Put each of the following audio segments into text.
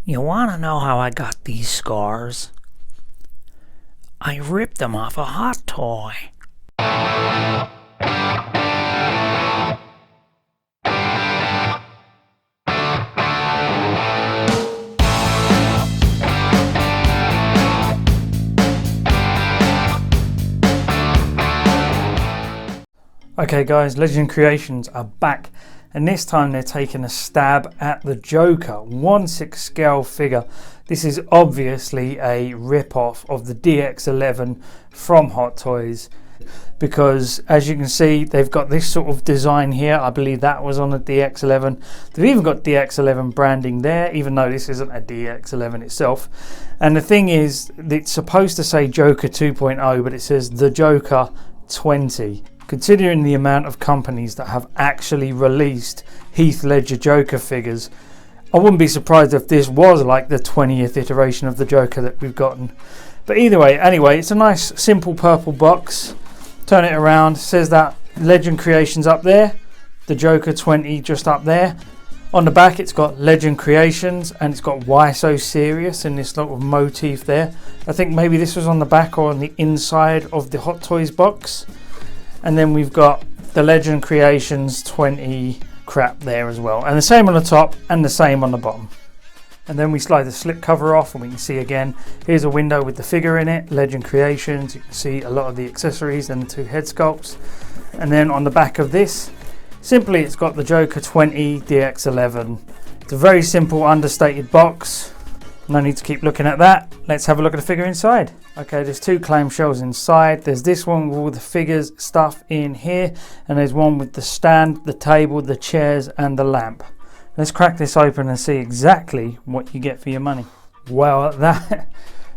You want to know how I got these scars? I ripped them off a hot toy. Okay guys, Legend Creations are back, and this time they're taking a stab at the Joker 1/6 scale figure. This is obviously a rip-off of the DX11 from Hot Toys, because as you can see they've got this sort of design here. I believe that was on the DX11. They've even got DX11 branding there, even though this isn't a DX11 itself. And the thing is, it's supposed to say Joker 2.0, but it says the Joker 20. Considering the amount of companies that have actually released Heath Ledger Joker figures, I wouldn't be surprised if this was like the 20th iteration of the Joker that we've gotten. But either way, anyway, it's a nice simple purple box. Turn it around, says that Legend Creations up there, the Joker 20 just up there. On the back it's got Legend Creations, and it's got Why So Serious in this little motif there. I think maybe this was on the back or on the inside of the Hot Toys box. And then we've got the Legend Creations 20 crap there as well. And the same on the top and the same on the bottom. And then we slide the slip cover off and we can see again, here's a window with the figure in it, Legend Creations. You can see a lot of the accessories and the two head sculpts. And then on the back of this, simply it's got the Joker 20 DX11. It's a very simple understated box. No need to keep looking at that. Let's have a look at the figure inside. Okay, there's two clamshells inside. There's this one with all the figures stuff in here, and there's one with the stand, the table, the chairs and the lamp. Let's crack this open and see exactly what you get for your money. Well,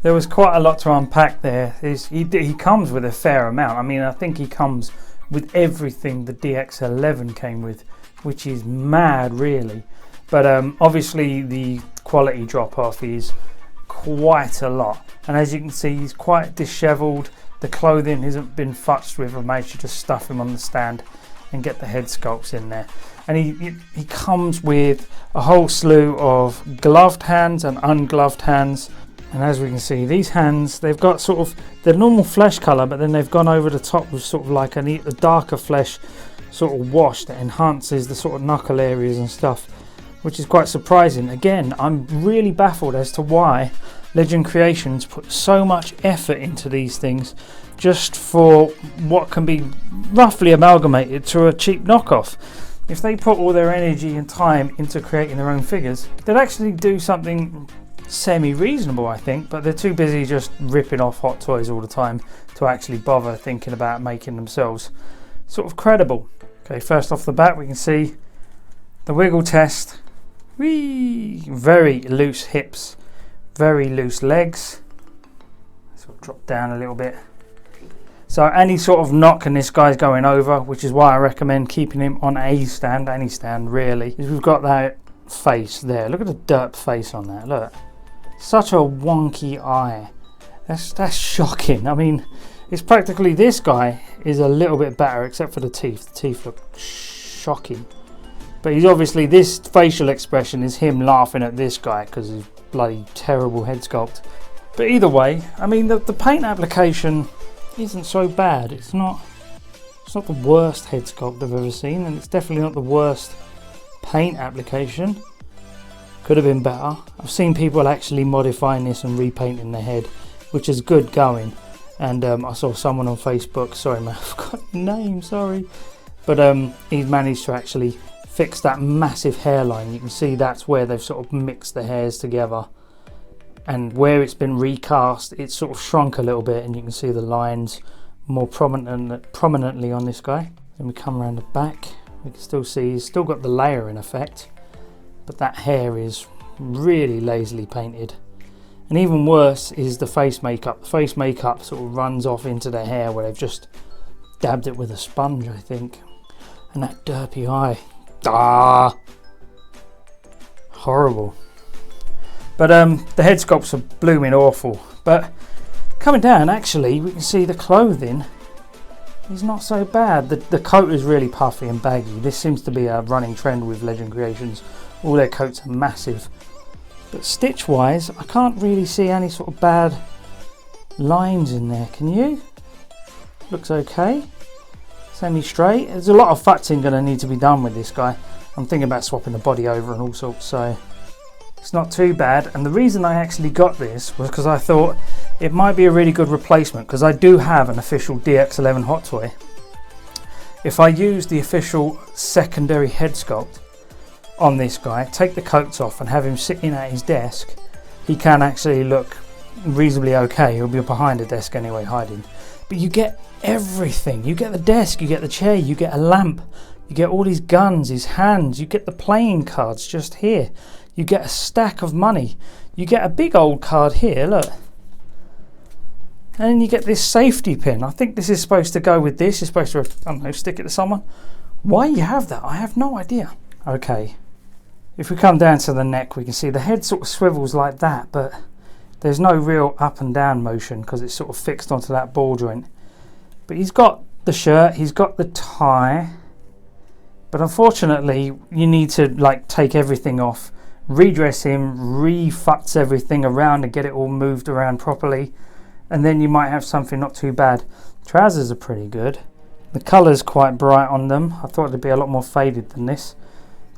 there was quite a lot to unpack there. He comes with a fair amount. I mean, I think he comes with everything the DX11 came with, which is mad really. But obviously the quality drop off is quite a lot, and as you can see he's quite disheveled. The clothing hasn't been futched with. I made sure to stuff him on the stand and get the head sculpts in there. And he comes with a whole slew of gloved hands and ungloved hands. And as we can see, these hands, they've got sort of the normal flesh color, but then they've gone over the top with sort of like a darker flesh sort of wash that enhances the sort of knuckle areas and stuff, which is quite surprising. Again, I'm really baffled as to why Legend Creations put so much effort into these things just for what can be roughly amalgamated to a cheap knockoff. If they put all their energy and time into creating their own figures, they'd actually do something semi-reasonable, I think, but they're too busy just ripping off Hot Toys all the time to actually bother thinking about making themselves sort of credible. Okay, first off the bat we can see the wiggle test. Whee! Very loose hips, very loose legs. So we'll drop down a little bit. So any sort of knock and this guy's going over, which is why I recommend keeping him on a stand, any stand really. We've got that face there. Look at the derp face on that. Look, such a wonky eye. That's shocking. I mean, it's practically, this guy is a little bit better except for the teeth. The teeth look shocking. But he's obviously, this facial expression is him laughing at this guy because of his bloody terrible head sculpt. But either way, I mean, the paint application isn't so bad. It's not the worst head sculpt I've ever seen, and it's definitely not the worst paint application. Could have been better. I've seen people actually modifying this and repainting their head, which is good going. And I saw someone on Facebook, sorry man, I forgot the name, sorry. But he's managed to actually fix that massive hairline. You can see that's where they've sort of mixed the hairs together, and where it's been recast it's sort of shrunk a little bit, and you can see the lines more prominently on this guy. Then we come around the back, we can still see he's still got the layer in effect, but that hair is really lazily painted. And even worse is the face makeup. The face makeup sort of runs off into the hair where they've just dabbed it with a sponge, I think. And that derpy eye, horrible. But the head sculpts are blooming awful. But coming down, actually we can see the clothing is not so bad. The coat is really puffy and baggy. This seems to be a running trend with Legend Creations. All their coats are massive. But stitch wise, I can't really see any sort of bad lines in there, can you? Looks okay, semi-straight. There's a lot of futzing going to need to be done with this guy. I'm thinking about swapping the body over and all sorts, so it's not too bad. And the reason I actually got this was because I thought it might be a really good replacement, because I do have an official DX11 hot toy. If I use the official secondary head sculpt on this guy, take the coats off and have him sitting at his desk, he can actually look reasonably okay. He'll be behind a desk anyway, hiding. But you get everything. You get the desk, you get the chair, you get a lamp, you get all his guns, his hands, you get the playing cards just here. You get a stack of money. You get a big old card here, look. And then you get this safety pin. I think this is supposed to go with this. You're supposed to, I don't know, stick it to someone. Why you have that, I have no idea. Okay, if we come down to the neck, we can see the head sort of swivels like that, but there's no real up and down motion because it's sort of fixed onto that ball joint. But he's got the shirt, he's got the tie, but unfortunately you need to like take everything off, redress him, re-futz everything around and get it all moved around properly, and then you might have something not too bad. Trousers are pretty good. The colour's quite bright on them. I thought they'd be a lot more faded than this.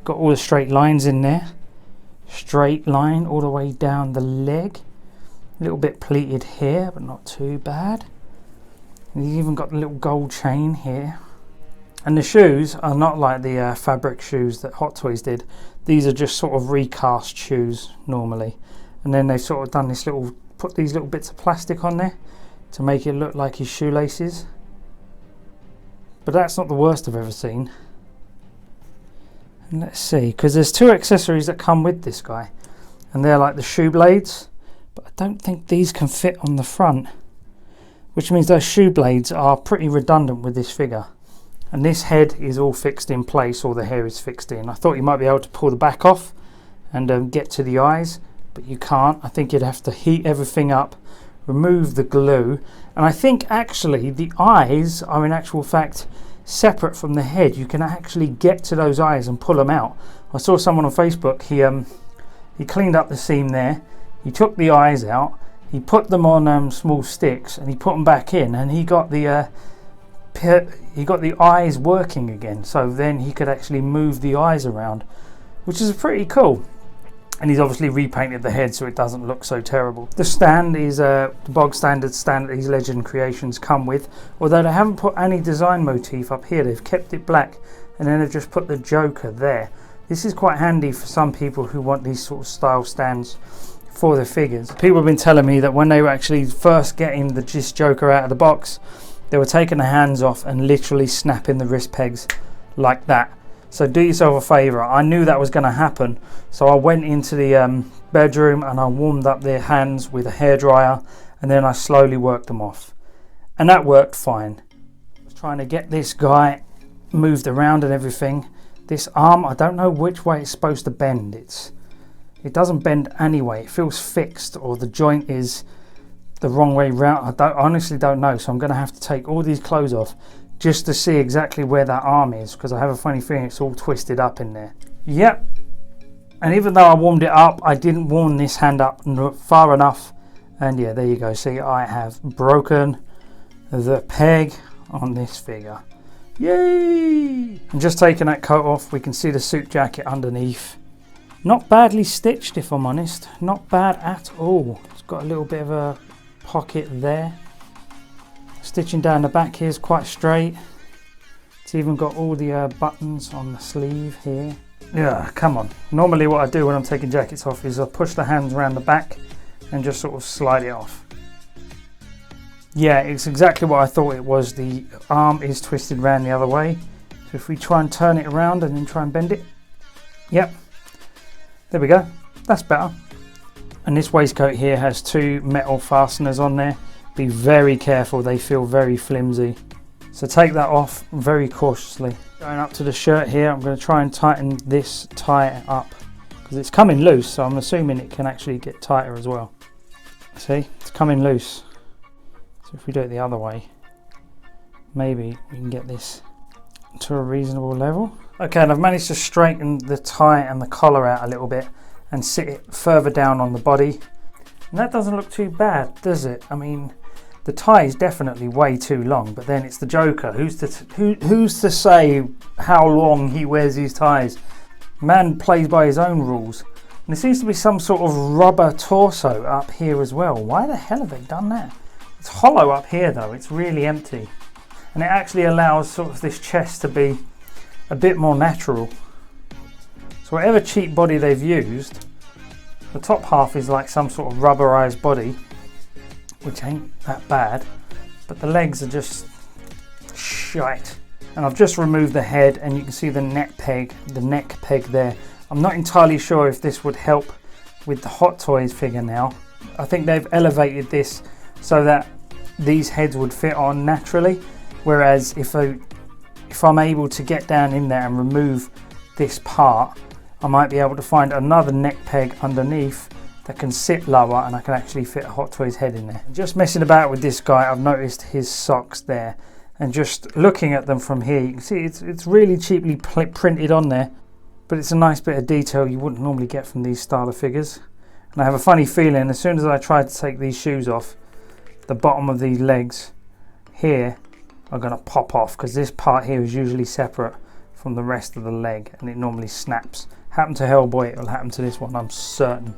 Got all the straight lines in there. Straight line all the way down the leg. A little bit pleated here, but not too bad. And you've even got the little gold chain here. And the shoes are not like the fabric shoes that Hot Toys did. These are just sort of recast shoes normally. And then they've sort of done this little, put these little bits of plastic on there to make it look like his shoelaces. But that's not the worst I've ever seen. And let's see, because there's two accessories that come with this guy. And they're like the shoe blades. But I don't think these can fit on the front. Which means those shoe blades are pretty redundant with this figure. And this head is all fixed in place, all the hair is fixed in. I thought you might be able to pull the back off and get to the eyes, but you can't. I think you'd have to heat everything up, remove the glue, and I think actually the eyes are in actual fact separate from the head. You can actually get to those eyes and pull them out. I saw someone on Facebook, he cleaned up the seam there, he took the eyes out, he put them on small sticks and he put them back in, and he got the eyes working again, so then he could actually move the eyes around, which is pretty cool. And he's obviously repainted the head so it doesn't look so terrible. The stand is the bog standard stand that these Legend Creations come with, although they haven't put any design motif up here. They've kept it black and then they've just put the Joker there. This is quite handy for some people who want these sort of style stands for their figures. People have been telling me that when they were actually first getting this Joker out of the box, they were taking the hands off and literally snapping the wrist pegs like that. So do yourself a favour. I knew that was going to happen, so I went into the bedroom and I warmed up their hands with a hairdryer, and then I slowly worked them off, and that worked fine. I was trying to get this guy moved around and everything. This arm, I don't know which way it's supposed to bend. It doesn't bend anyway. It feels fixed, or the joint is the wrong way round. I honestly don't know, so I'm going to have to take all these clothes off just to see exactly where that arm is, because I have a funny feeling it's all twisted up in there. Yep, and even though I warmed it up, I didn't warm this hand up far enough, and yeah, there you go. See, I have broken the peg on this figure. Yay! I'm just taking that coat off. We can see the suit jacket underneath. Not badly stitched, if I'm honest. Not bad at all. It's got a little bit of a pocket there. Stitching down the back here is quite straight. It's even got all the buttons on the sleeve here. Yeah, come on. Normally what I do when I'm taking jackets off is I push the hands around the back and just sort of slide it off. Yeah, it's exactly what I thought it was. The arm is twisted around the other way. So if we try and turn it around and then try and bend it. Yep. There we go. That's better. And this waistcoat here has two metal fasteners on there. Be very careful, they feel very flimsy. So take that off very cautiously. Going up to the shirt here, I'm going to try and tighten this tie up, because it's coming loose, so I'm assuming it can actually get tighter as well. See, it's coming loose. So if we do it the other way, maybe we can get this to a reasonable level. Okay, and I've managed to straighten the tie and the collar out a little bit, and sit it further down on the body. And that doesn't look too bad, does it? I mean, the tie is definitely way too long, but then it's the Joker. Who's to say how long he wears his ties? Man plays by his own rules. And there seems to be some sort of rubber torso up here as well. Why the hell have they done that? It's hollow up here though, it's really empty. And it actually allows sort of this chest to be a bit more natural. So whatever cheap body they've used, the top half is like some sort of rubberized body, which ain't that bad, but the legs are just shite. And I've just removed the head, and you can see the neck peg there. I'm not entirely sure if this would help with the Hot Toys figure now. I think they've elevated this so that these heads would fit on naturally, whereas if I'm able to get down in there and remove this part, I might be able to find another neck peg underneath that can sit lower, and I can actually fit a Hot Toys head in there. Just messing about with this guy, I've noticed his socks there, and just looking at them from here, you can see it's really cheaply printed on there, but it's a nice bit of detail you wouldn't normally get from these style of figures. And I have a funny feeling as soon as I try to take these shoes off, the bottom of these legs here are going to pop off, because this part here is usually separate from the rest of the leg and it normally snaps. Happened to Hellboy, it will happen to this one, I'm certain.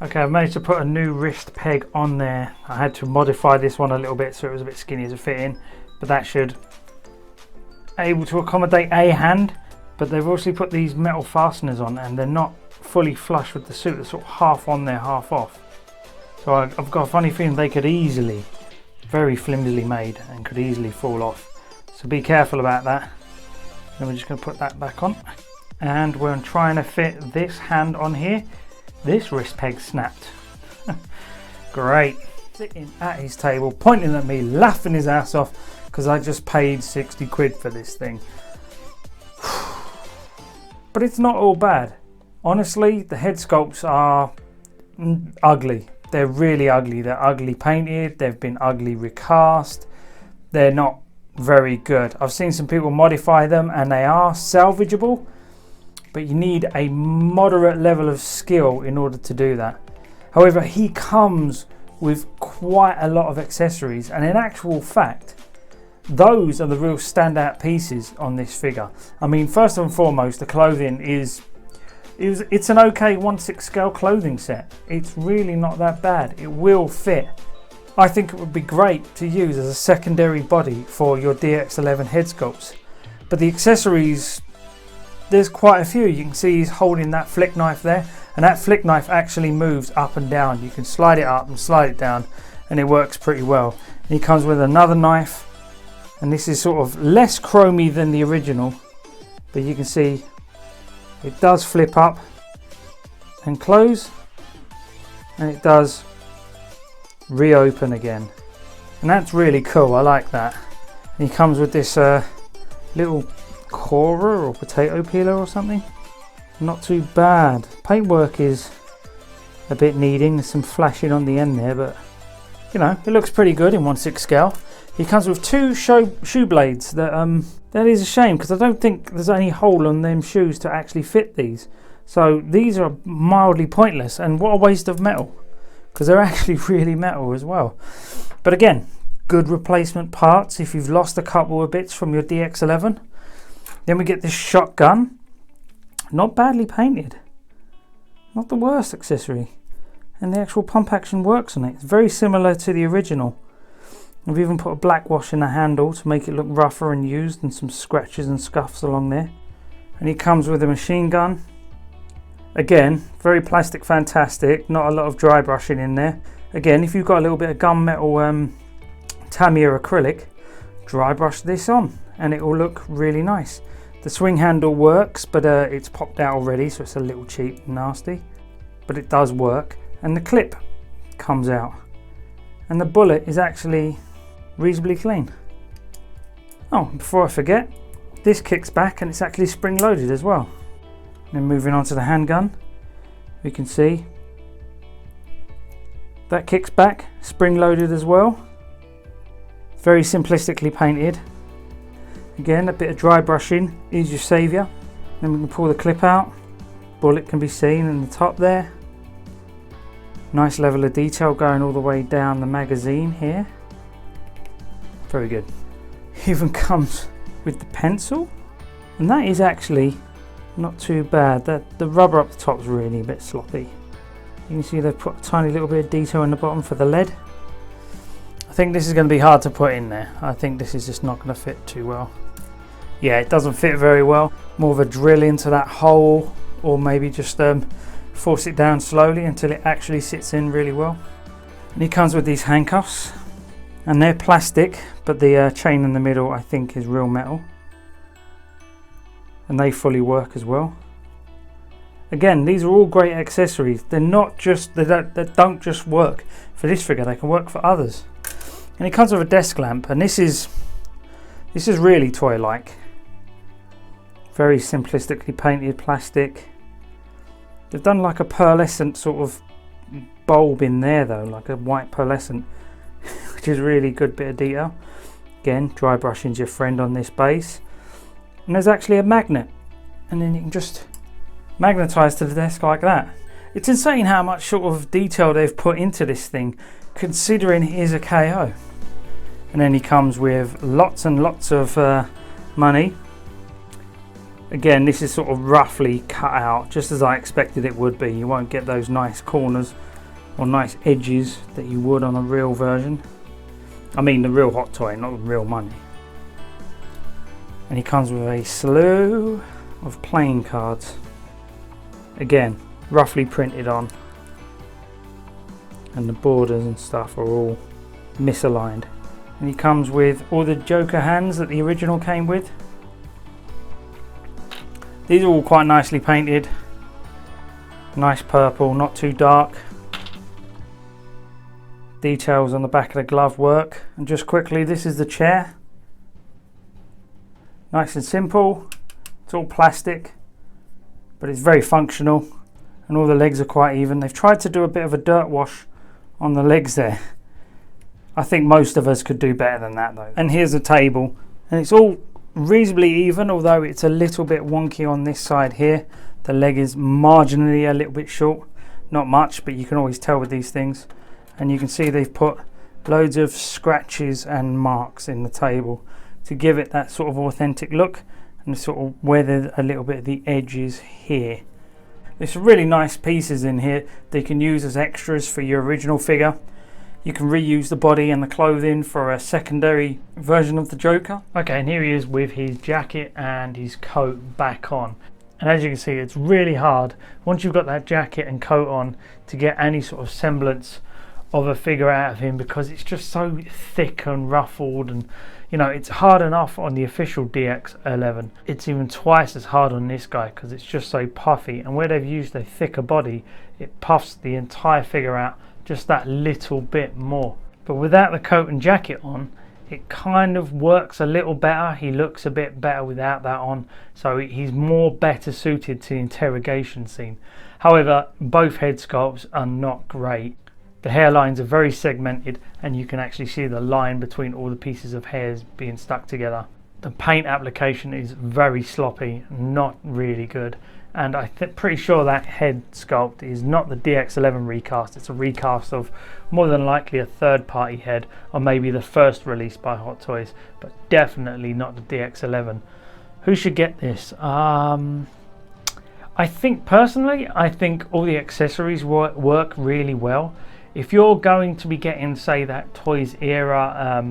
Okay, I've managed to put a new wrist peg on there. I had to modify this one a little bit so it was a bit skinnier to fit in, but that should able to accommodate a hand. But they've also put these metal fasteners on, and they're not fully flush with the suit. They're sort of half on there, half off. So I've got a funny feeling they could easily, very flimsily made, and could easily fall off. So be careful about that. Then we're just going to put that back on. And when trying to fit this hand on here, this wrist peg snapped. Great. Sitting at his table, pointing at me, laughing his ass off, because I just paid 60 quid for this thing. But it's not all bad. Honestly, the head sculpts are ugly. They're really ugly. They're ugly painted. They've been ugly recast. They're not very good. I've seen some people modify them and they are salvageable, but you need a moderate level of skill in order to do that. However, he comes with quite a lot of accessories, and in actual fact, those are the real standout pieces on this figure. I mean, first and foremost, the clothing it's an okay 1/6 scale clothing set. It's really not that bad. It will fit. I think it would be great to use as a secondary body for your DX11 head sculpts. But the accessories, there's quite a few. You can see he's holding that flick knife there, and that flick knife actually moves up and down. You can slide it up and slide it down, and it works pretty well. And he comes with another knife, and this is sort of less chromy than the original, but you can see it does flip up and close, and it does reopen again, and that's really cool. I like that. And he comes with this little corer or potato peeler or something. Not too bad. Paintwork is a bit needing. There's some flashing on the end there, but you know, it looks pretty good in 1/6 scale. He comes with two shoe blades. That is a shame, because I don't think there's any hole on them shoes to actually fit these. So these are mildly pointless, and what a waste of metal, because they're actually really metal as well. But again, good replacement parts if you've lost a couple of bits from your DX11. Then we get this shotgun. Not badly painted. Not the worst accessory. And the actual pump action works on it. It's very similar to the original. I've even put a black wash in the handle to make it look rougher and used, and some scratches and scuffs along there. And he comes with a machine gun. Again, very plastic fantastic, not a lot of dry brushing in there. Again, if you've got a little bit of gunmetal Tamiya acrylic, dry brush this on and it will look really nice. The swing handle works, but it's popped out already, so it's a little cheap and nasty, but it does work. And the clip comes out, and the bullet is actually reasonably clean. Oh, before I forget, this kicks back and it's actually spring loaded as well. Then moving on to the handgun, we can see that kicks back, spring loaded as well. Very simplistically painted. Again, a bit of dry brushing is your saviour. Then we can pull the clip out, bullet can be seen in the top there. Nice level of detail going all the way down the magazine here. Very good. Even comes with the pencil, and that is actually not too bad. The rubber up the top is really a bit sloppy. You can see they've put a tiny little bit of detail in the bottom for the lead. I think this is going to be hard to put in there. I think this is just not going to fit too well. Yeah, it doesn't fit very well. More of a drill into that hole, or maybe just force it down slowly until it actually sits in really well. And he comes with these handcuffs, and they're plastic, but the chain in the middle I think is real metal, and they fully work as well. Again, these are all great accessories. They're not just, they don't just work for this figure, they can work for others. And it comes with a desk lamp, and this is really toy-like. Very simplistically painted plastic. They've done like a pearlescent sort of bulb in there though, like a white pearlescent, which is really good bit of detail. Again, dry brushing's your friend on this base. And there's actually a magnet, and then you can just magnetize to the desk like that. It's insane how much sort of detail they've put into this thing, considering it is a KO. And then he comes with lots and lots of money. Again, this is sort of roughly cut out, just as I expected it would be. You won't get those nice corners or nice edges that you would on a real version. I mean the real hot toy, not the real money. And he comes with a slew of playing cards. Again, roughly printed on. And the borders and stuff are all misaligned. And he comes with all the Joker hands that the original came with. These are all quite nicely painted. Nice purple, not too dark. Details on the back of the glove work. And just quickly, this is the chair. Nice and simple. It's all plastic, but it's very functional, and all the legs are quite even. They've tried to do a bit of a dirt wash on the legs there. I think most of us could do better than that though. And here's a table, and it's all reasonably even, although it's a little bit wonky on this side here. The leg is marginally a little bit short, not much, but you can always tell with these things. And you can see they've put loads of scratches and marks in the table to give it that sort of authentic look, and sort of weathered a little bit of the edges here. There's some really nice pieces in here they can use as extras for your original figure. You can reuse the body and the clothing for a secondary version of the Joker. Okay, and here he is with his jacket and his coat back on. And as you can see, it's really hard, once you've got that jacket and coat on, to get any sort of semblance of a figure out of him, because it's just so thick and ruffled. And you know, it's hard enough on the official DX11. It's even twice as hard on this guy because it's just so puffy. And where they've used a thicker body, it puffs the entire figure out just that little bit more. But without the coat and jacket on, it kind of works a little better. He looks a bit better without that on, so he's more better suited to the interrogation scene. However, both head sculpts are not great. The hairlines are very segmented, and you can actually see the line between all the pieces of hairs being stuck together. The paint application is very sloppy, not really good. And I'm pretty sure that head sculpt is not the DX11 recast. It's a recast of more than likely a third-party head, or maybe the first release by Hot Toys, but definitely not the DX11. Who should get this? I think personally, I think all the accessories work really well. If you're going to be getting, say, that Toys era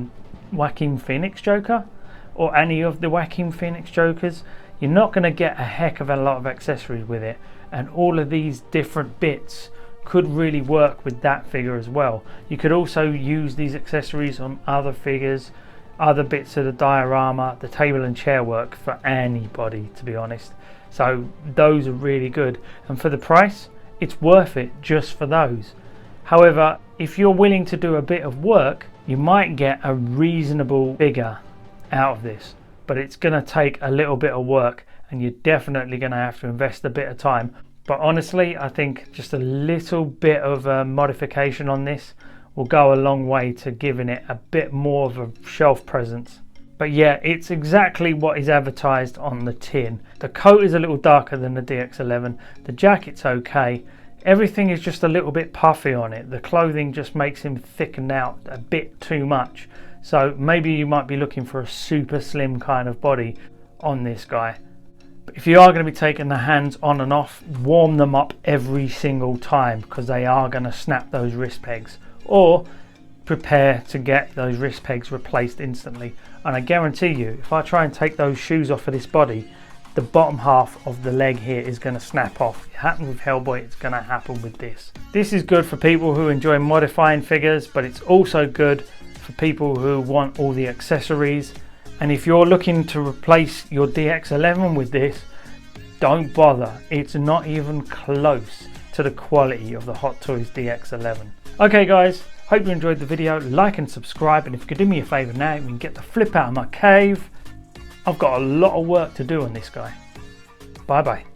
Joaquin Phoenix Joker, or any of the Joaquin Phoenix Jokers, you're not going to get a heck of a lot of accessories with it, and all of these different bits could really work with that figure as well. You could also use these accessories on other figures, other bits of the diorama, the table and chair work for anybody, to be honest. So those are really good, and for the price, it's worth it just for those. However, if you're willing to do a bit of work, you might get a reasonable figure out of this. But it's going to take a little bit of work, and you're definitely going to have to invest a bit of time. But honestly, I think just a little bit of a modification on this will go a long way to giving it a bit more of a shelf presence. But yeah, it's exactly what is advertised on the tin. The coat is a little darker than the DX11. The jacket's okay. Everything is just a little bit puffy on it. The clothing just makes him thicken out a bit too much. So maybe you might be looking for a super slim kind of body on this guy. But if you are going to be taking the hands on and off, warm them up every single time, because they are going to snap those wrist pegs. Or prepare to get those wrist pegs replaced instantly. And I guarantee you, if I try and take those shoes off of this body, the bottom half of the leg here is going to snap off. It happened with Hellboy, it's going to happen with this. This is good for people who enjoy modifying figures, but it's also good for people who want all the accessories. And if you're looking to replace your DX11 with this, don't bother. It's not even close to the quality of the Hot Toys DX11. Okay guys, hope you enjoyed the video. Like and subscribe, and if you could do me a favour now, you can get the flip out of my cave. I've got a lot of work to do on this guy. Bye bye.